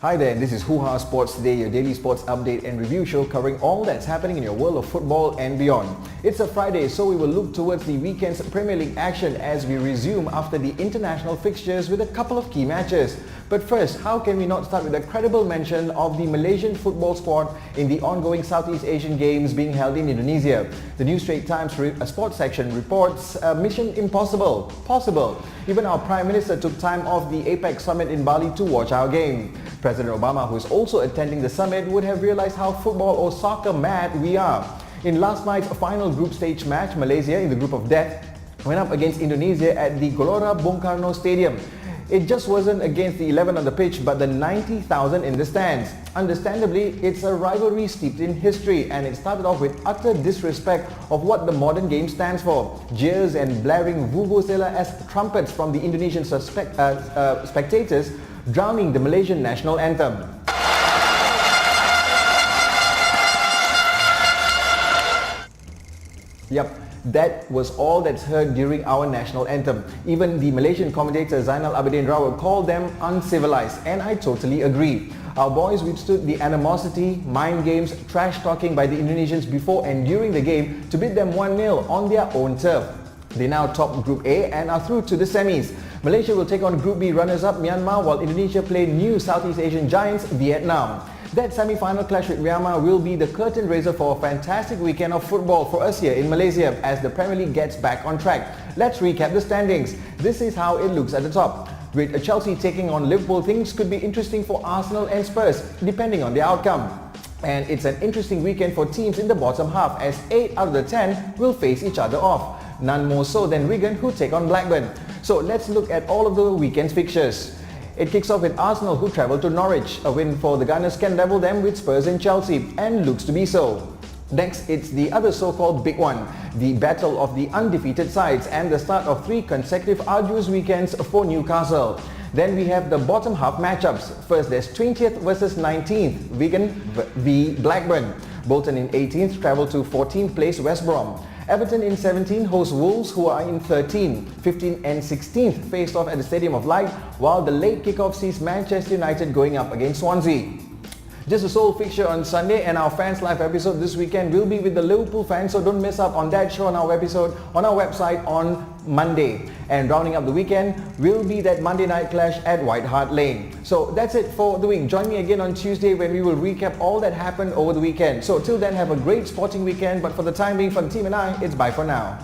Hi there, this is Hoo Ha Sports Today, your daily sports update and review show covering all that's happening in your world of football and beyond. It's a Friday, so we will look towards the weekend's Premier League action as we resume after the international fixtures with a couple of key matches. But first, how can we not start with a credible mention of the Malaysian football squad in the ongoing Southeast Asian Games being held in Indonesia? The New Straits Times sports section reports mission impossible, possible. Even our Prime Minister took time off the APEC summit in Bali to watch our game. President Obama, who is also attending the summit, would have realized how football or soccer mad we are. In last night's final group stage match, Malaysia in the group of death went up against Indonesia at the Gelora Bung Karno Stadium. It just wasn't against the 11 on the pitch but the 90,000 in the stands. Understandably, it's a rivalry steeped in history and it started off with utter disrespect of what the modern game stands for. Jeers and blaring vuvuzela as trumpets from the Indonesian spectators drowning the Malaysian national anthem. Yep, that was all that's heard during our national anthem. Even the Malaysian commentator Zainal Abidin Rawal called them uncivilized, and I totally agree. Our boys withstood the animosity, mind games, trash talking by the Indonesians before and during the game to beat them 1-0 on their own turf. They now top Group A and are through to the semis. Malaysia will take on Group B runners-up Myanmar while Indonesia play new Southeast Asian giants Vietnam. That semi-final clash with Myanmar will be the curtain raiser for a fantastic weekend of football for us here in Malaysia as the Premier League gets back on track. Let's recap the standings. This is how it looks at the top. With Chelsea taking on Liverpool, things could be interesting for Arsenal and Spurs depending on the outcome. And it's an interesting weekend for teams in the bottom half as 8 out of the 10 will face each other off. None more so than Wigan, who take on Blackburn. So let's look at all of the weekend's fixtures. It kicks off with Arsenal, who travel to Norwich. A win for the Gunners can level them with Spurs and Chelsea, and looks to be so. Next, it's the other so-called big one, the battle of the undefeated sides and the start of 3 consecutive arduous weekends for Newcastle. Then we have the bottom half matchups. First, there's 20th versus 19th, Wigan v Blackburn. Bolton in 18th travel to 14th place West Brom. Everton in 17th hosts Wolves, who are in 13th. 15th and 16th faced off at the Stadium of Light, while the late kickoff sees Manchester United going up against Swansea. Just a sole fixture on Sunday, and our Fans Live episode this weekend will be with the Liverpool fans, so don't miss out on that show on our episode on our website on Monday. And rounding up the weekend will be that Monday night clash at White Hart Lane. So that's it for the week. Join me again on Tuesday when we will recap all that happened over the weekend. So till then, have a great sporting weekend, but for the time being, for the team and I, it's bye for now.